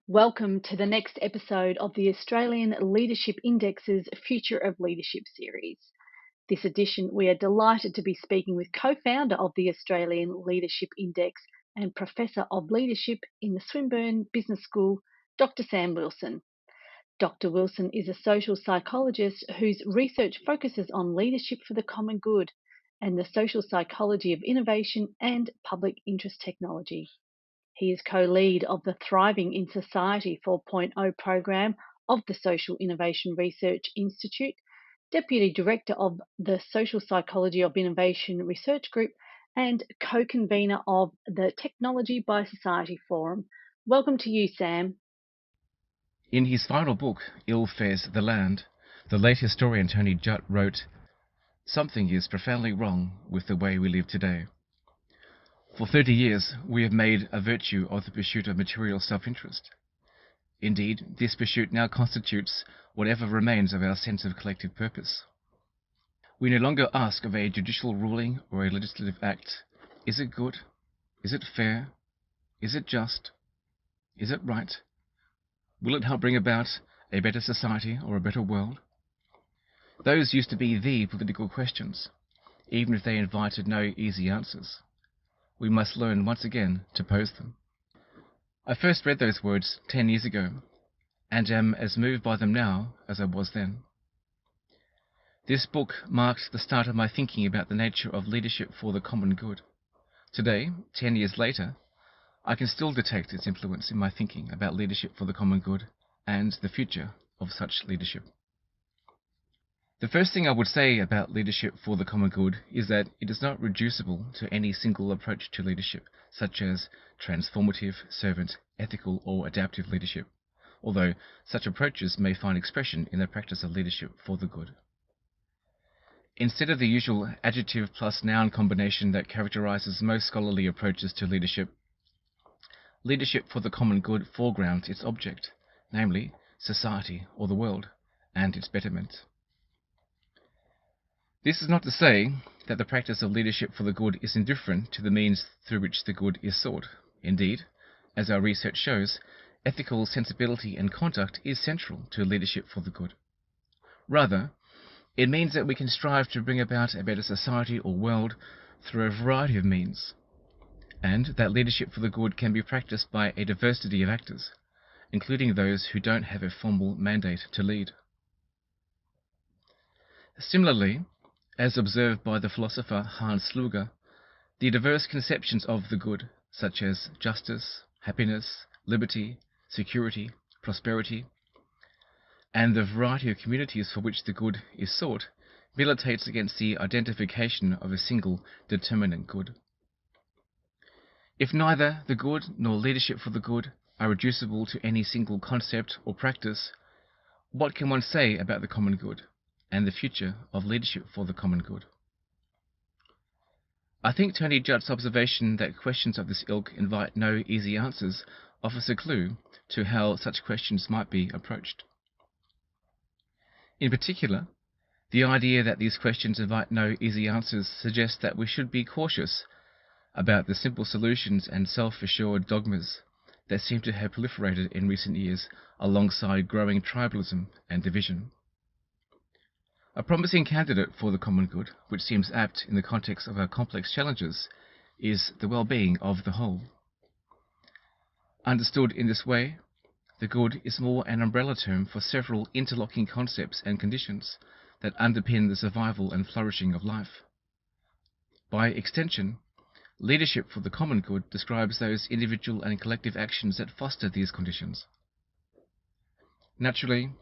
Welcome to the next episode of the Australian Leadership Index's Future of Leadership series. This edition, we are delighted to be speaking with co-founder of the Australian Leadership Index and Professor of Leadership in the Swinburne Business School, Dr. Sam Wilson. Dr. Wilson is a social psychologist whose research focuses on leadership for the common good and the social psychology of innovation and public interest technology. He is co-lead of the Thriving in Society 4.0 program of the Social Innovation Research Institute, Deputy Director of the Social Psychology of Innovation Research Group, and co-convener of the Technology by Society Forum. Welcome to you, Sam. In his final book, Ill Fares the Land, the late historian Tony Judt wrote, "Something is profoundly wrong with the way we live today. For 30 years, we have made a virtue of the pursuit of material self-interest. Indeed, this pursuit now constitutes whatever remains of our sense of collective purpose. We no longer ask of a judicial ruling or a legislative act, is it good? Is it fair? Is it just? Is it right? Will it help bring about a better society or a better world? Those used to be the political questions, even if they invited no easy answers. We must learn once again to pose them." I first read those words 10 years ago, and am as moved by them now as I was then. This book marked the start of my thinking about the nature of leadership for the common good. Today, 10 years later, I can still detect its influence in my thinking about leadership for the common good and the future of such leadership. The first thing I would say about leadership for the common good is that it is not reducible to any single approach to leadership, such as transformative, servant, ethical, or adaptive leadership, although such approaches may find expression in the practice of leadership for the good. Instead of the usual adjective plus noun combination that characterizes most scholarly approaches to leadership, leadership for the common good foregrounds its object, namely society or the world, and its betterment. This is not to say that the practice of leadership for the good is indifferent to the means through which the good is sought. Indeed, as our research shows, ethical sensibility and conduct is central to leadership for the good. Rather, it means that we can strive to bring about a better society or world through a variety of means, and that leadership for the good can be practiced by a diversity of actors, including those who don't have a formal mandate to lead. Similarly, as observed by the philosopher Hans Sluger, the diverse conceptions of the good, such as justice, happiness, liberty, security, prosperity, and the variety of communities for which the good is sought, militates against the identification of a single determinate good. If neither the good nor leadership for the good are reducible to any single concept or practice, what can one say about the common good and the future of leadership for the common good? I think Tony Judd's observation that questions of this ilk invite no easy answers offers a clue to how such questions might be approached. In particular, the idea that these questions invite no easy answers suggests that we should be cautious about the simple solutions and self-assured dogmas that seem to have proliferated in recent years alongside growing tribalism and division. A promising candidate for the common good, which seems apt in the context of our complex challenges, is the well-being of the whole. Understood in this way, the good is more an umbrella term for several interlocking concepts and conditions that underpin the survival and flourishing of life. By extension, leadership for the common good describes those individual and collective actions that foster these conditions. Naturally,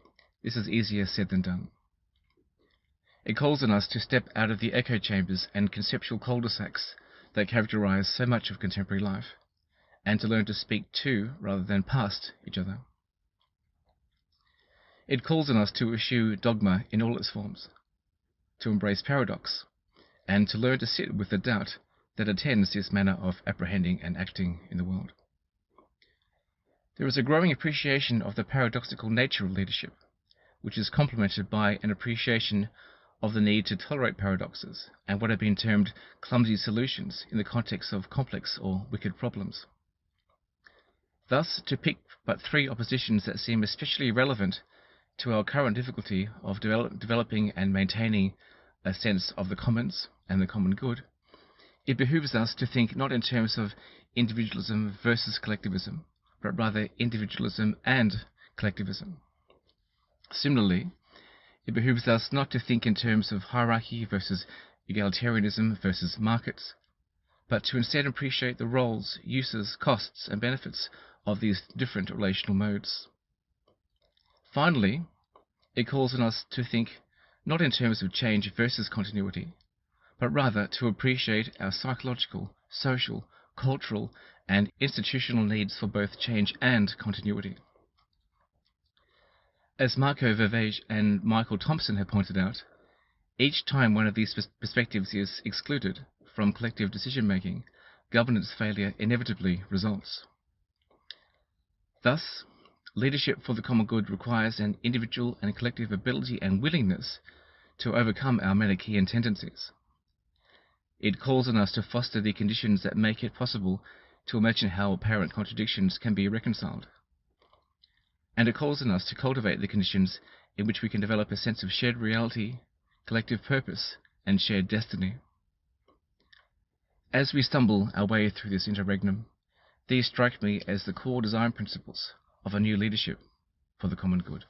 this is easier said than done. It calls on us to step out of the echo chambers and conceptual cul-de-sacs that characterize so much of contemporary life, and to learn to speak to rather than past each other. It calls on us to eschew dogma in all its forms, to embrace paradox, and to learn to sit with the doubt that attends this manner of apprehending and acting in the world. There is a growing appreciation of the paradoxical nature of leadership, which is complemented by an appreciation of the need to tolerate paradoxes and what have been termed clumsy solutions in the context of complex or wicked problems. Thus, to pick but three oppositions that seem especially relevant to our current difficulty of developing and maintaining a sense of the commons and the common good, it behooves us to think not in terms of individualism versus collectivism, but rather individualism and collectivism. Similarly, it behooves us not to think in terms of hierarchy versus egalitarianism versus markets, but to instead appreciate the roles, uses, costs, and benefits of these different relational modes. Finally, it calls on us to think not in terms of change versus continuity, but rather to appreciate our psychological, social, cultural, and institutional needs for both change and continuity. As Marco Vervage and Michael Thompson have pointed out, each time one of these perspectives is excluded from collective decision-making, governance failure inevitably results. Thus, leadership for the common good requires an individual and collective ability and willingness to overcome our Manichaean tendencies. It calls on us to foster the conditions that make it possible to imagine how apparent contradictions can be reconciled. And it calls on us to cultivate the conditions in which we can develop a sense of shared reality, collective purpose, and shared destiny. As we stumble our way through this interregnum, these strike me as the core design principles of a new leadership for the common good.